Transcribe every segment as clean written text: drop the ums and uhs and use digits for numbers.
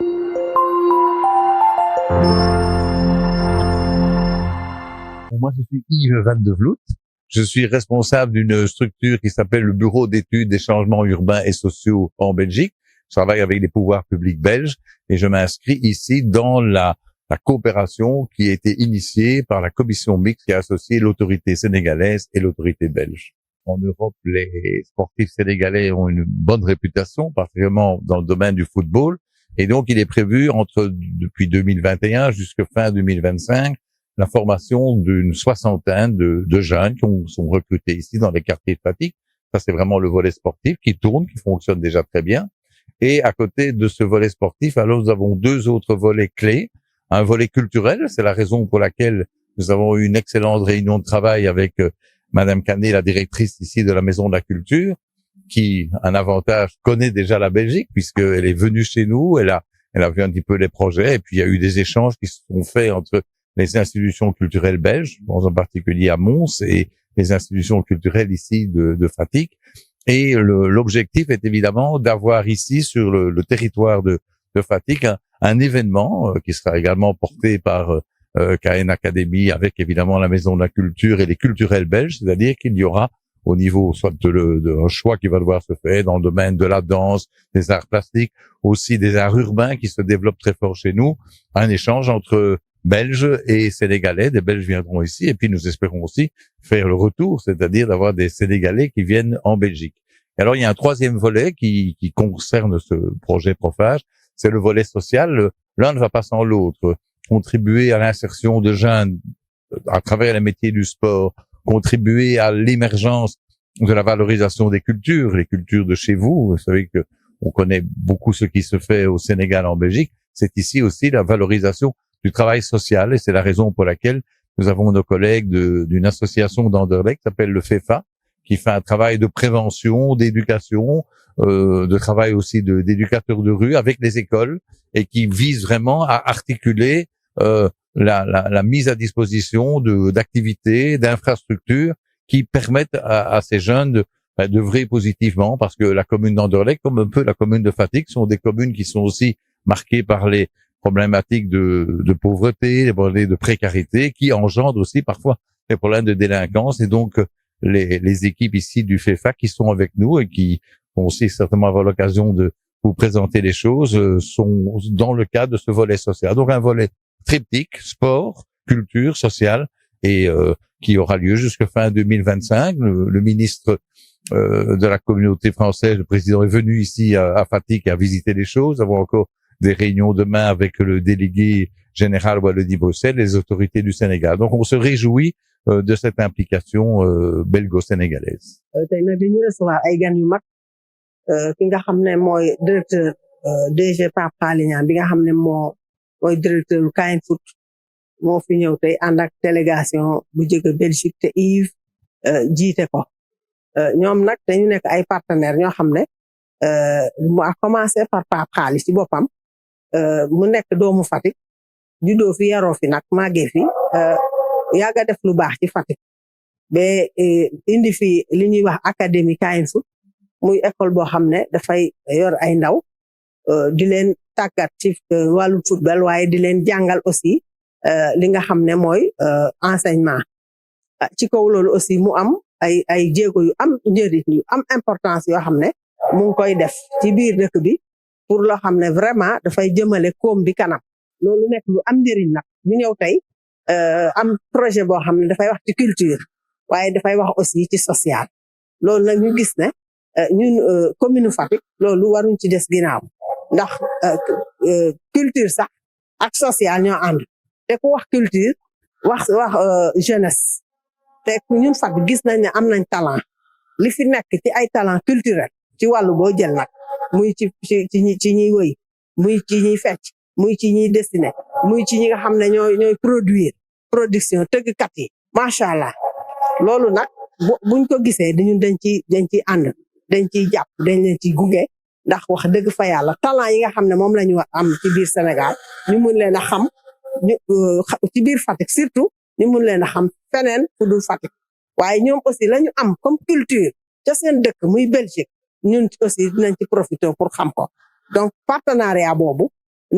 Moi, je suis Yves Van de Vloet. Je suis responsable d'une structure qui s'appelle le Bureau d'études des changements urbains et sociaux en Belgique. Je travaille avec les pouvoirs publics belges et je m'inscris ici dans la coopération qui a été initiée par la commission mixte qui a associé l'autorité sénégalaise et l'autorité belge. En Europe, les sportifs sénégalais ont une bonne réputation, particulièrement dans le domaine du football. Et donc, il est prévu depuis 2021 jusqu'à fin 2025 la formation d'une soixantaine de jeunes qui sont recrutés ici dans les quartiers de Fatick. Ça, c'est vraiment le volet sportif qui tourne, qui fonctionne déjà très bien. Et à côté de ce volet sportif, alors nous avons deux autres volets clés. Un volet culturel, c'est la raison pour laquelle nous avons eu une excellente réunion de travail avec Madame Canet, la directrice ici de la Maison de la Culture, qui, un avantage, connaît déjà la Belgique puisqu'elle est venue chez nous, elle a vu un petit peu les projets et puis il y a eu des échanges qui se sont faits entre les institutions culturelles belges, en particulier à Mons, et les institutions culturelles ici de Fatick. Et l'objectif est évidemment d'avoir ici, sur le territoire de Fatick, un événement qui sera également porté par KN Academy, avec évidemment la Maison de la Culture et les culturels belges, c'est-à-dire qu'il y aura au niveau soit un choix qui va devoir se faire dans le domaine de la danse, des arts plastiques, aussi des arts urbains qui se développent très fort chez nous, un échange entre Belges et Sénégalais. Des Belges viendront ici et puis nous espérons aussi faire le retour, c'est-à-dire d'avoir des Sénégalais qui viennent en Belgique. Et alors il y a un troisième volet qui concerne ce projet Profage, c'est le volet social. L'un ne va pas sans l'autre. Contribuer à l'insertion de jeunes à travers les métiers du sport, contribuer à l'émergence de la valorisation des cultures, les cultures de chez vous. Vous savez que on connaît beaucoup ce qui se fait au Sénégal, en Belgique. C'est ici aussi la valorisation du travail social et c'est la raison pour laquelle nous avons nos collègues d'une association d'Anderlecht qui s'appelle le FEFA, qui fait un travail de prévention, d'éducation, de travail aussi d'éducateurs de rue avec les écoles et qui vise vraiment à articuler la mise à disposition d'activités, d'infrastructures qui permettent à ces jeunes d'œuvrer positivement, parce que la commune d'Anderlecht, comme un peu la commune de Fatick, sont des communes qui sont aussi marquées par les problématiques de pauvreté, les problèmes de précarité, qui engendrent aussi parfois des problèmes de délinquance. Et donc, les équipes ici du FEFA qui sont avec nous et qui vont aussi certainement avoir l'occasion de vous présenter les choses, sont dans le cadre de ce volet social. Donc, un volet triptyque, sport, culture, social, et qui aura lieu jusqu'à fin 2025. Le ministre de la communauté française, le président, est venu ici à Fatick à visiter les choses. Nous avons encore des réunions demain avec le délégué général Wallonie-Bruxelles et les autorités du Sénégal. Donc, on se réjouit de cette implication belgo-sénégalaise. tey nag dañu recevoir ay gan yu mag ki nga xam ne mooy directeur DG Pape Alé Niang bi nga xam ne mooy directeur Kind Foot moo fi ñëw tey ànd ak délégation bu jóge Belgique te Yves jiite ko ñoom nag dañu nekk ay partenaires ñoo xam ne mu a commencé par Pape Alé ci boppam mu nekk doomu Fatick juddoo fi yaroo fi nag màggee fi yàgga def lu baax ci Fatick ba indi fi li ñuy wax académie Kind Foot muy école boo xam ne dafay yor ay ndaw di leen tàggat ci wàllu football waaye di leen jàngal aussi li nga xam ne mooy enseignement ci kaw loolu aussi mu am ay jéego yu am njëriñ yu am importance yoo xam ne mu ngi koy def ci biir dëkk bi pour loo xam ne vraiment dafay jëmale koom bi kanam loolu nekk lu am njëriñ nag ñu ñëw tey am projet boo xam ne dafay wax ci culture waaye dafay wax aussi ci social loolu nag ñu gis ne ñun commune Fatick loolu waruñ ci des ginnaaw ndax culture sax ak social ñoo ànd te ku wax culture wax jeunesse te ñun Fatick gis nañ ne am nañ talent li fi nekk ci ay talent culturel ci wàllu boo jël nag muy ci ñuy wëy muy ci ñuy fecc muy ci ñuy dessiné muy ci ñi nga xam ne ñooy production tëggkat yi macha allah loolu nag buñ ko gisee dañ ci ànd dañ ciy jàpp dañ leen ciy gunge ndax wax dëgg fa yàlla talent yi nga xam ne moom la ñu am ci biir Sénégal ñu mun leen a xam ci biir Fatick surtout ñu mun leen a xam feneen fu dul Fatick waaye ñoom aussi la ñu am comme culture ca seen dëkk muy Belgique ñun aussi dinañ ci profiter pour xam ko donc partenariat boobu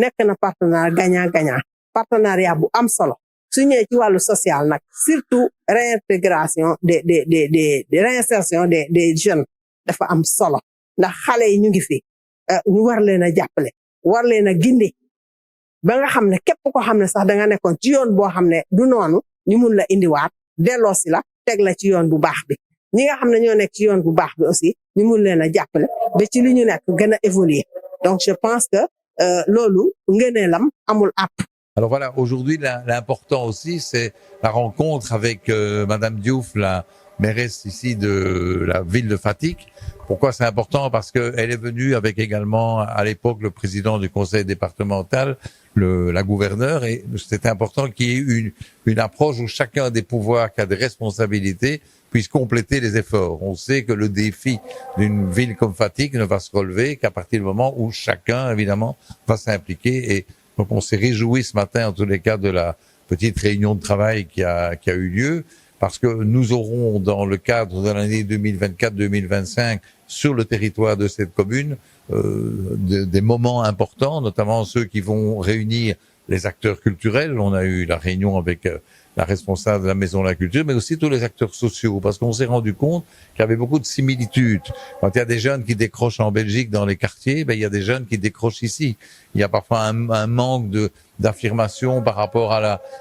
nekk na partenariat gagnant-gagnant partenariat bu am solo su ñëwee ci wàllu social nag surtout réintégration des réinsertion des jeunes dafa am solo ndax xale yi ñu ngi fi ñu war leen a jàppale war leen a gindi ba nga xam ne képp ko xam ne sax da nga nekkoon ci yoon boo xam ne du noonu ñu mun la indiwaat delloosi la teg la ci yoon bu baax bi ñi nga xam ne ñoo nekk ci yoon bu baax bi aussi ñu mun leen a jàppale ba ci li ñu nekk gën a évoluer donc je pense que loolu ngëneelam amul àpp. Alors voilà, aujourd'hui, l'important aussi, c'est la rencontre avec Madame Diouf, la mairesse ici de la ville de Fatick. Pourquoi c'est important? Parce qu'elle est venue avec également, à l'époque, le président du conseil départemental, la gouverneure, et c'est important qu'il y ait une approche où chacun des pouvoirs qui a des responsabilités puisse compléter les efforts. On sait que le défi d'une ville comme Fatick ne va se relever qu'à partir du moment où chacun, évidemment, va s'impliquer. Et donc on s'est réjoui ce matin, en tous les cas, de la petite réunion de travail qui a eu lieu, parce que nous aurons, dans le cadre de l'année 2024-2025, sur le territoire de cette commune, des moments importants, notamment ceux qui vont réunir les acteurs culturels. On a eu la réunion avec la responsable de la Maison de la Culture, mais aussi tous les acteurs sociaux, parce qu'on s'est rendu compte qu'il y avait beaucoup de similitudes. Quand il y a des jeunes qui décrochent en Belgique dans les quartiers, il y a des jeunes qui décrochent ici. Il y a parfois un manque d'affirmation par rapport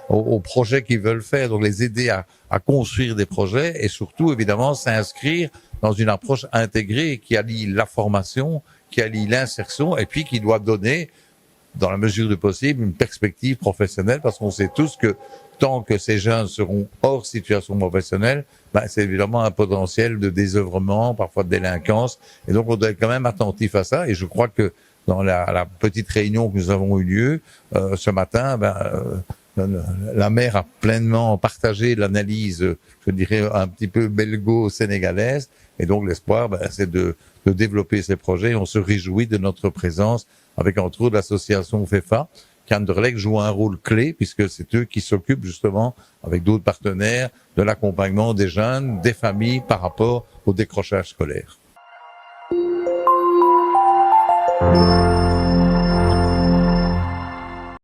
aux projets qu'ils veulent faire, donc les aider à construire des projets et surtout, évidemment, s'inscrire dans une approche intégrée qui allie la formation, qui allie l'insertion et puis qui doit donner, dans la mesure du possible, une perspective professionnelle, parce qu'on sait tous que tant que ces jeunes seront hors situation professionnelle, c'est évidemment un potentiel de désœuvrement, parfois de délinquance, et donc on doit être quand même attentif à ça, et je crois que dans la petite réunion que nous avons eu lieu ce matin, la maire a pleinement partagé l'analyse, je dirais, un petit peu belgo-sénégalaise, et donc l'espoir, c'est de développer ces projets. On se réjouit de notre présence avec entre autres l'association FEFA, qui Anderlecht joue un rôle clé, puisque c'est eux qui s'occupent justement, avec d'autres partenaires, de l'accompagnement des jeunes, des familles par rapport au décrochage scolaire.